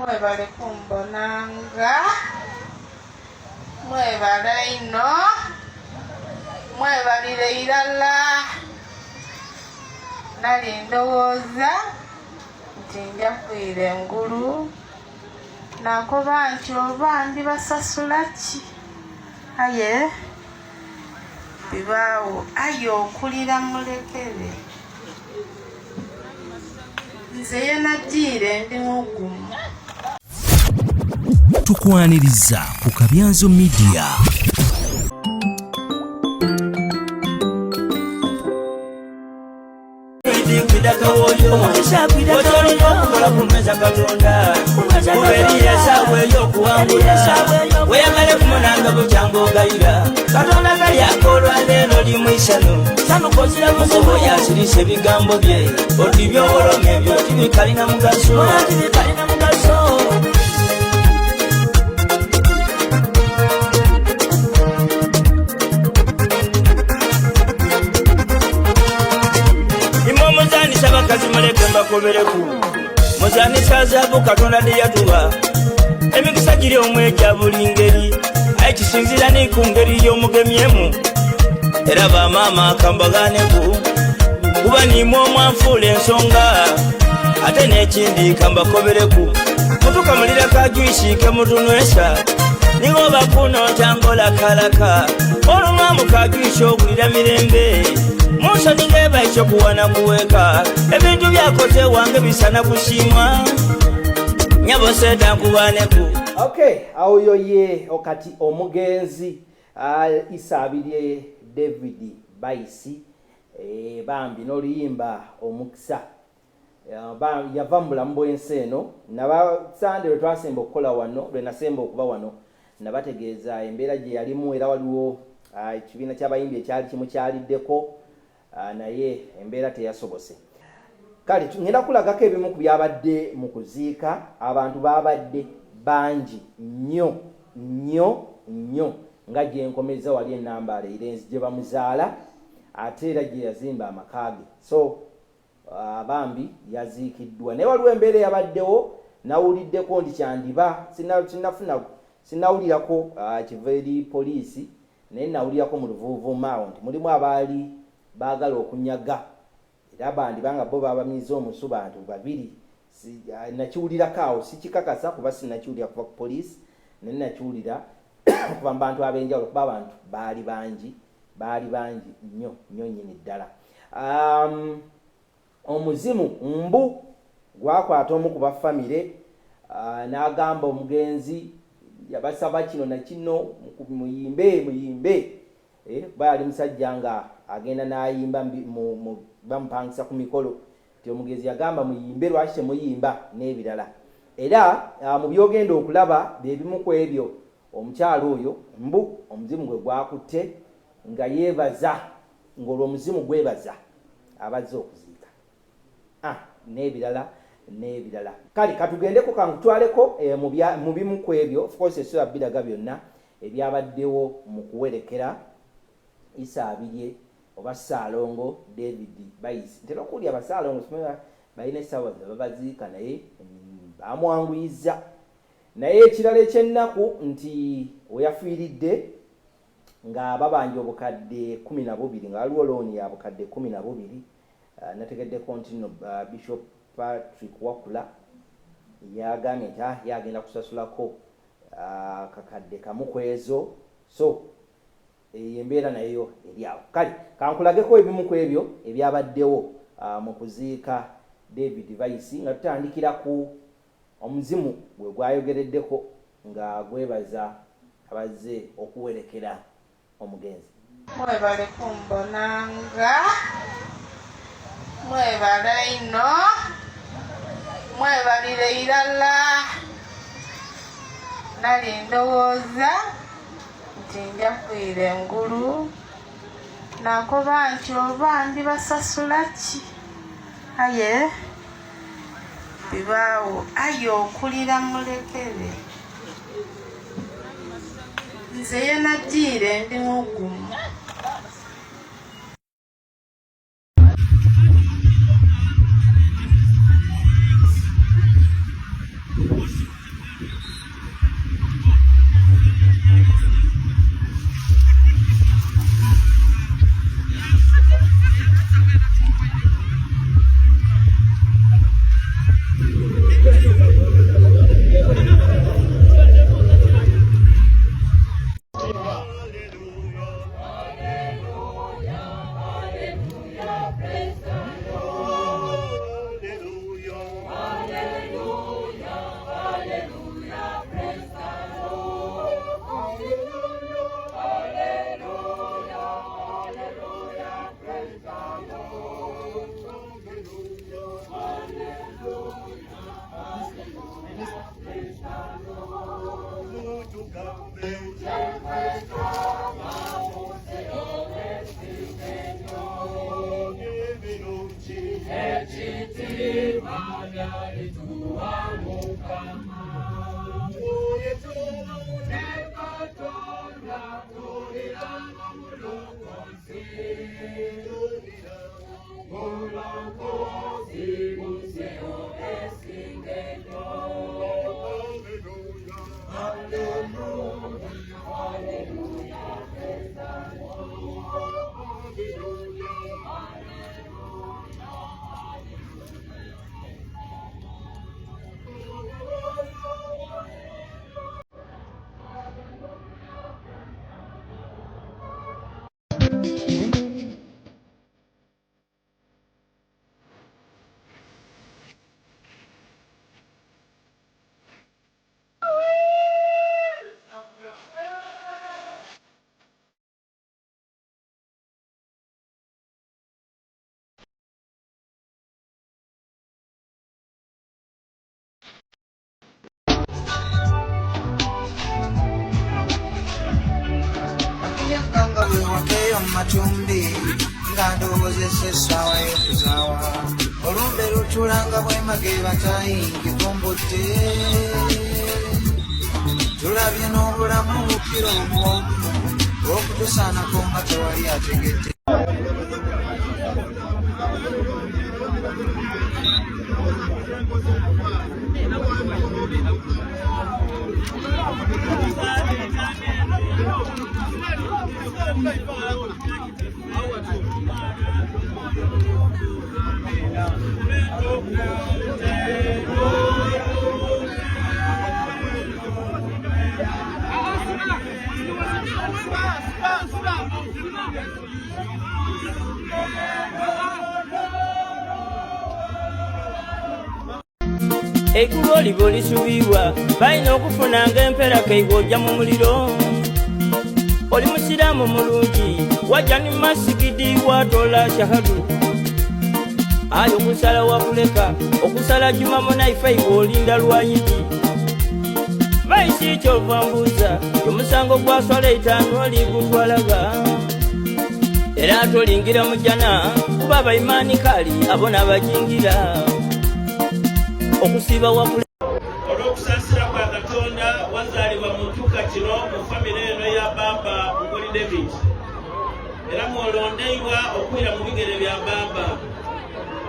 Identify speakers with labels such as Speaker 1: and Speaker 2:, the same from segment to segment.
Speaker 1: Mwebale kumbonanga, mwebale ino, mwebalire irala. Nali ndowooza nti nja kwira engulu nakoba nti oba ndibasasula ki. Aye bibaawo, aye okulira mulekere. Nze ye nagiire ndi mugumu.
Speaker 2: Tukwaniriza ku Kabyanzo Media.
Speaker 3: Muzani sazabu katonda deyatuba emikisa giri omweja buli ngeri ayikisinzira ni ku ngeri y'omugemyemu era bamaama akambaganeku kuba nimwe omwanfuula ensonga ate n'ekindi kambakobereku mutukamulira kajwisi kemutunwesa ningoba kuno tangola kalaka olumwamu kajwisi ogulira mirembe Musoni ngeba icho kuwana kuweka ebintu byakoze wange bisana kushimwa nyabo seta kubaneku.
Speaker 4: Okay, awo yoye okati omugenzi isabirye David Baisi bambi noluyimba omukisa yavambula mbwenseno nabasande twasemba okukola wano lwe nasemba okuba wano nabategeeza embeera gye yalimu era waliwo ekibiina ky'abayimbi ekyali kimu kyaliddeko naye embeera teyasobose. Kale ngenda kulagako ebimu ku byabadde mu kuziika. Abantu babadde bangi nnyo nga gye nkomeza wali enambala Irenzi gye bamuzaala ate era gye yazimba amakaage. So bambi yaziikiddwa naye waliwo embeera yabaddewo nawuliddeko nti kyandiba sinawulirako kiva eri poliisi naye nawulirako mu luvuuvuumaawo nti mulimu abaali baagala okunyaga era bandi banga bo babamiza omusu bantu babiri. Nakiwulirako awo sikikakasa kuba sinakiwulira kuva ku poliisi naye nakiwulira kuba mu bantu ab'enjawulo kuba abantu baali bangi nnyo nnyini ddala. Omuzimu mbu gwakwata omu ku bafamire n'agamba omugenzi yabasaba kino na kino muyimbe bayali musajja nga agenda n'ayimba bamupangisa ku mikolo ti omugenzi yagamba muyimbe lwaki temuyimba n'ebirala. Era mu byogenda okulaba bebimu ku ebyo omukyalo oyo mbu omuzimu gwe gwakutte nga yeebaza ng'olwo omuzimu gwebaza abazze okuziika n'ebirala. Kale katugendeko kankutwaleko mu bimu ku ebyo of course esula biraga byonna ebyabaddewo mu kuwerekera Isabirye oba Ssaalongo David Baisi. Ntera okuwulira Abasaalongo balina essaawa babaziika naye bamwanguyiza. Naye ekirala ekyennaku nti weyafiiridde nga babanja obukadde 12 nga waliwo looni ya bukadde 12 nategeddeko nti no Bishop Patrick Wakula yagambye nti yagenda kusasulako kakadde kamu kwezo. So embeera nayo eri awo. Kale kankulageko ebimu ku ebyo ebyabaddewo mu kuziika David Baisi nga tutandikira ku omuzimu gwe gwayogereddeko nga gwebaza abazze okuwerekera omugenzi.
Speaker 1: Mwebale kumbonanga, mwebale ino, mwebalire irala. Nali ndowooza nti nja kwira engulu nakoba nti oba ndibasasula ki. Aye bibaawo, aye okulira mulekere. Nze ye nagiire ndi mugumu.
Speaker 5: Matumbi ngandowozesa essaawa y'okuzaawa olumbe lutulanga bwemage batayi ngikumbudde tulabye n'obulamu bukira omwomu okutusaanako nga tewali ategedde.
Speaker 3: Eggulu oliba olisubirwa balina okufunanga empera keiga ojja mu muliro. Oli musiraamu mulungi wajja ni masikidi watoola shahadu. Ayo okusala wakuleka okusala jumamu naifaiga olinda lwayidi. Baisi kyova mbuuza omusango gwaswala etaano oli gutwalaga. Era tolingira mujjana kuba abayimaani kali abo n'abajingira. Okusiba wakule olw'okusaasira kwa Katonda wazaalibwa mu ntuuka kino mu famire eno ya Baba Nguli David. Era mwolondeibwa okwira mu bigere bya Baba.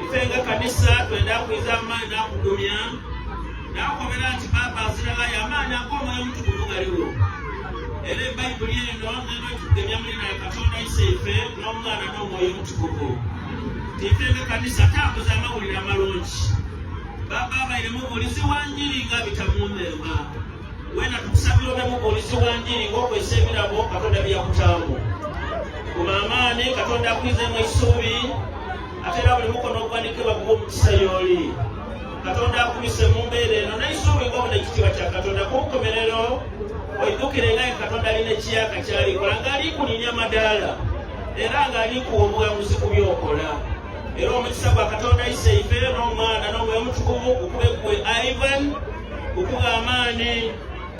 Speaker 3: Ife nga kanisa twenda akwiza amaanyi n'akugumya n'akobera nti Baba azirala y'amaanyi ag'Omwoyo Omutukuvu galiwo. Era Bayibuli eno neno etugemya mu linnya lya Katonda isaife n'Omwana n'Omwoyo Omutukuvu. Ife nga kanisa tambuza amawulire amalungi. Baba abaire mubuulizi wa njiri nga bitamumerwa. Wena tukusabira obe mubuulizi wa njiri ng'okwesa ebirabo Katonda byakutaamu. Kuba amaani Katonda akwizemu essuubi ate era buli mukono ogwanikibwa guba omukisa y'oli. Katonda akubise mu mbeera eno n'essuubi ng'obuna ekitiibwa kya Katonda ku nkomerero oyiddukire nga Katonda alina ekiyaka ky'alikola ng'alikulinya amadaala era ng'alikuwa obuwanguzi ku by'okola. Era omukisa gwa Katonda isaife n'Omwana n'Omwoyo Omutukuvu gukube gwe Ivan, gukuba amaani,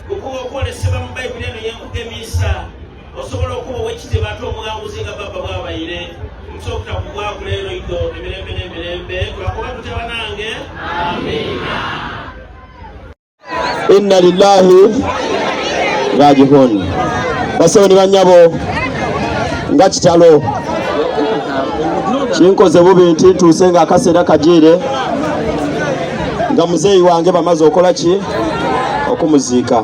Speaker 3: gukuba okwolesebwa mu Bayibuli eno y'enkugemiisa, osobola okuba ow'ekitiibwa ate omuwanguzi nga Baba bw'abaire. Omusobola okugwaku leero iddo emirembe n'emirembe twakuba tuteba nange. Amiina.
Speaker 6: Inna lillahi rajiun. Basawo ni bannyabo nga kitalo kinkoze bubi nti ntuuse nga akaseera kagiire nga muzeeyi wange bamaze okola ki okumuziika.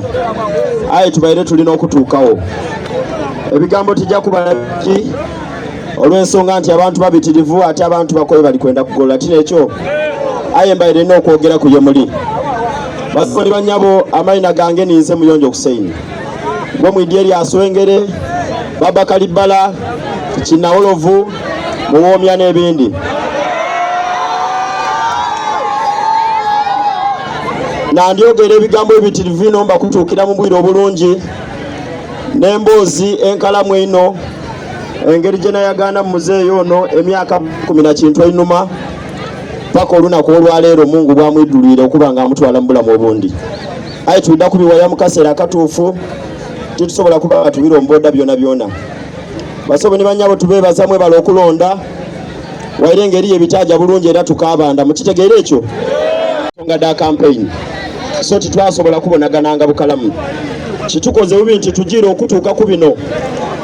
Speaker 6: Aye tubaire tulina okutuukawo. Ebigambo tijja kuba ki olw'ensonga nti abantu babitirivu ate abantu bakoye bali kwenda kugola ati nekyo aye mbaire nina okwogera ku ye muli. Basoli bannyabo amayina gange ninze Muyonjo Kusaini gwe mwidya eryaswengere Baba Kalibala Kinawolovu Muwoomya n'ebindi. Nandyogera ebigambo ebitirivu ino mbakutuukira mu bwire obulungi n'emboozi enkalamu eno engeri gye nayagaana muzeeyi ono emyaka 10 na kintu einuma paka olunaku olwaleero Mungu bwamwiddulire okuba nga amutwala mu bulamu obundi. aye tulina kubiwaya mu kaseera akatuufu titusobola kuba tubiromboda byona basobo ne banyabo tubeebaza mwebala okulonda waire engeri ebitaaja bulungi era tukabanda mukitegeera ekyo nga da campaign so titwasobola kubonagananga bukalamu kitukoze bubi nti tugira okutuuka ku bino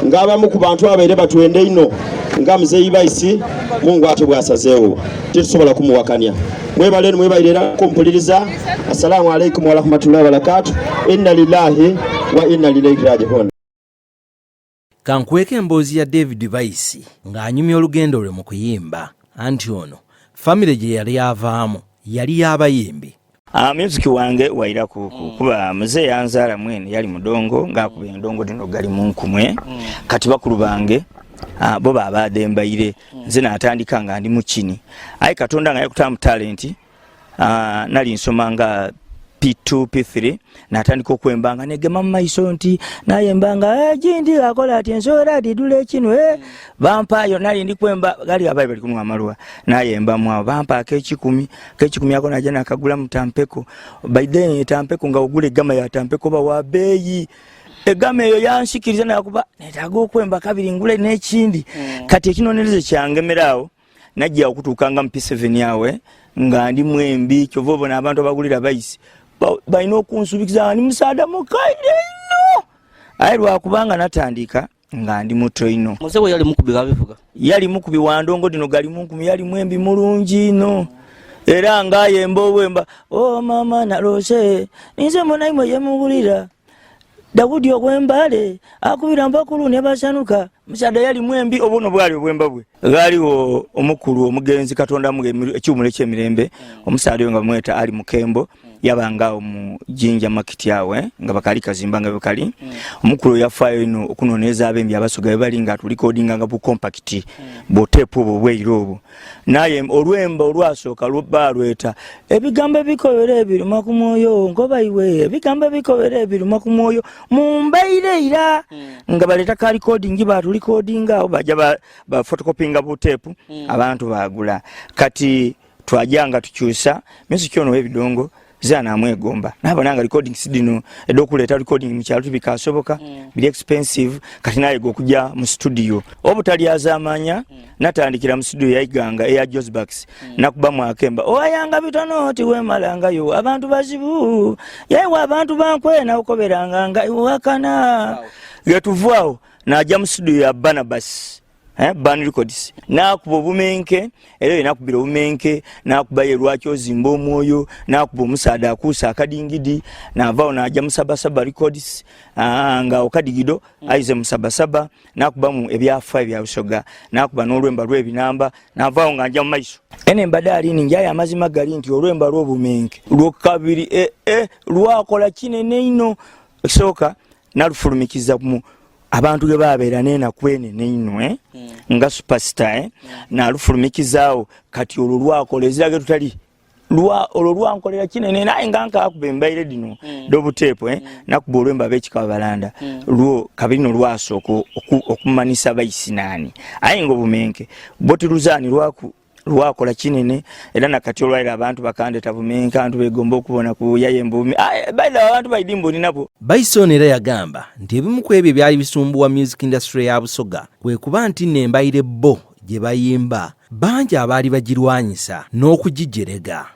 Speaker 6: ng'abamu ku bantu abaire batwende ino nga muzeeyi Baisi Mungu ate bwasazeewo titusobola kumuwakanya mwebale mwebalira kumpuliriza. Assalamu alaikum wa rahmatullahi wa barakatuh. Inna lillahi wa inna ilaihi raji'un.
Speaker 2: Kankweka emboozi ya David Baisi ng'anyumya olugendo lwe mu kuyimba anti ono famire gye yali avaamu yali y'abayimbi.
Speaker 7: Music wange waira kuba muze yanzala mwene yali mudongo ngakuba endongo dino gali munkumwe kati bakulu bange bo babade mbaire nze natandika nga ndi mukini ayi Katonda nga yakutamu talent nali nsomanga P2 P3 natandika okwembanga negema mu maiso nti nayembanga jindi akola ati ensora didule kino bampayo nali ndi kwemba gali abaye bali kunwa maluwa nayemba mwa bampa ak'ekikumi yako naja nakagula mu Tampeko by then Tampeko nga ogule gama ya Tampeko ba wa beyi egame eyo yanshikiriza nakuba netago kwemba kabiri ngule n'ekindi kati ekinonereze kyangemeraawo najja okutuukanga mu P7 yawe nga ndi mwembi kyovobo n'abantu abagulira Baisi baina okunsubikiza ni musaada mukaide ino ayi lwakubanga natandika nga ndi muto ino.
Speaker 8: Muzewe yali mukubiga bivuga
Speaker 7: yali mukubi wandongo dino gali munkumu yali mwembi mulungi ino era nga yemba obwemba mama nalose ninze munaimwe yemubulira Daudi okwembale akubira mbakulu ne basanuka musaada yali mwembi obono bwali obwemba bwe galiwo omukulu omugenzi Katonda mu ekyumule ky'emirembe omusaada nga mweta ali mukembo yabanga mu Jinja market yawe nga bakali kazimbanga bakali omukulu yafayo ino okunoneza abembi abasoga bali nga tulikodinga nga bu compact bo tape bo bweiro naye olwemba olwasoka lubalweta ebigambo bikobere ebiruma ku mwoyo ngoba iwe ebigambo bikobere ebiruma ku mwoyo mumbeire ira nga baleta ka recording ba tulikodinga baja ba photocopyinga bu tape abantu bagula kati twajanga tukyusa music ono ebidongo zana mwegomba nabonanga recording sidino edokuleta recording mchalo tubikasoboka bili expensive kati naye gokuja mu studio obutali azamanya natandikira mu studio yaiganga eya Josbax nakuba mwakemba oyanga bitono oti wemalanga yo abantu bazibu yewe abantu bankwena ukoberanga nga wakana yetuvwao naja mu studio ya Barnabas Ban Records nakuba obumenke era enakubira obumenke nakuba yerwakyo zimbo omwoyo nakuba omusaada akusa akadingidi navao naja musabasaba Records nga okadigido aize musabasaba nakuba mu ebyafa ebyabusoga nakuba n'olwemba lw'ebinamba navao nga nja mu maiso ene mbadali ninja ya mazima gali nti olwemba lw'obumenke lwokabiri lwakola kinene ino soka nalufulumikiza mu abantu ge babeera nena kwene neino nga superstar na lufulumikizaawo kati olwo lwakolezage tutali olwo lwankolera kinene naye nga akubembaire dino dobutepo nakuba olwemba b'ekikabalanda lwo kabino lwasooka okumanisa Baisi nani aye nga obumenke boti luzani lwakola kinene era nakati olwaira abantu bakandeta bumenke abantu begomba okubona ku yayembumi baida abantu baidimbo ninapo.
Speaker 2: Baisi era yagamba nti ebimu ku ebyo byali bisumbuwa music industry ya Busoga kwe kuba nti nembaire bo gye bayimba bangi abaali bagirwanyisa n'okugijerega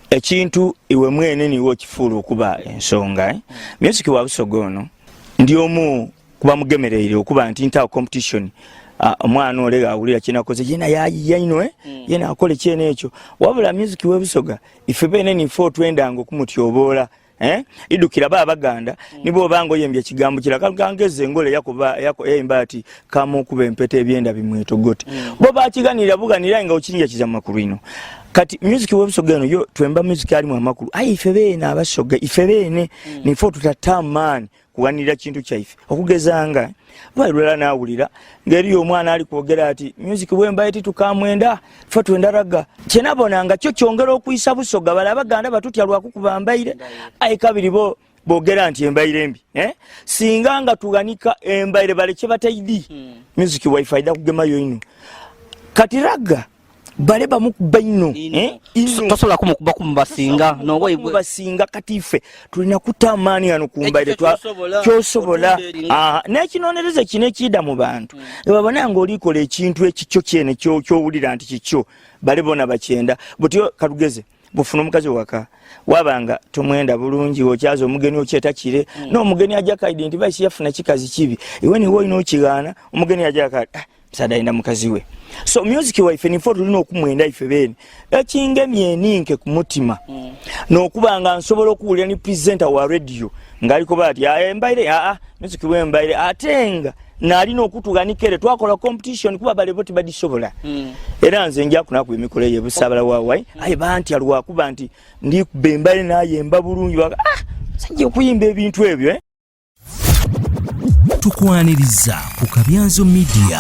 Speaker 7: ekintu iwe mwene niwo kifuula okuba ensonga music wa Busoga ono ndi omu kuba mugemereire okuba nti ntawo competition omwana olega awulira kinakoze yena yaino yena akole kyene ekyo wabula music we Busoga ife bene ni fo twendanga okumutyobola idukira babaganda nibo bango yembye kigambo kiragangeze ngole yako embati kama okuba empete ebyenda bimwetogote bo bakiganira buganira nga okirinja kizama kulino kati music we Busoga eno yo twemba music ali mu amakulu ife bene abasoga ife bene ni fo tutatamani kuwanira kintu kyaife okugezanga balwela nawulira ngeri omwana ali kwogera ati music bwemba eti tukamwenda fe twendaraga kyenabonanga kyo kyongera okuyisa Busoga balabaganda batutya lwakukuba mbaire ayi kabiri bogera nti embaire embi singa nga tuganika embaire baleke bataidi music wifi da kugema yo ino kati raga baleba mukuba ino
Speaker 8: tosobola kumukuba kumubasinga nowe
Speaker 7: basinga katife tulina kutamani ano kumbaire kyosobola n'ekinonereza kino ekida mu bantu babona nga olikola ekintu ekikyo kyene kyowulira nti kikyo bale bona bakyenda butyo kalugeze bufuna omukazi waka wabanga tomwenda bulungi okyaza omugeni okyetakire n'omugeni ajja kaidi nti baisi yafuna kikazi kibi iwe niwo ino okigana omugeni ajja kaidi sadainda mukazi we. So music waife ni foto lino okumwenda ife bene ekingemye eninke ku mutima n'okubanga nsobola okuwulira ni presenter wa radio ngaliko bati embaire music we embaire atenga nalina okutuganikere twakola competition kuba bale boti badisobola era nze nja kunaku emikolo ye busabala waawai aye banti alwa kuba nti ndi kubembaire naye emba bulungi sajje okuyimba ebintu ebyo tukwaniriza ku Kabyanzo Media.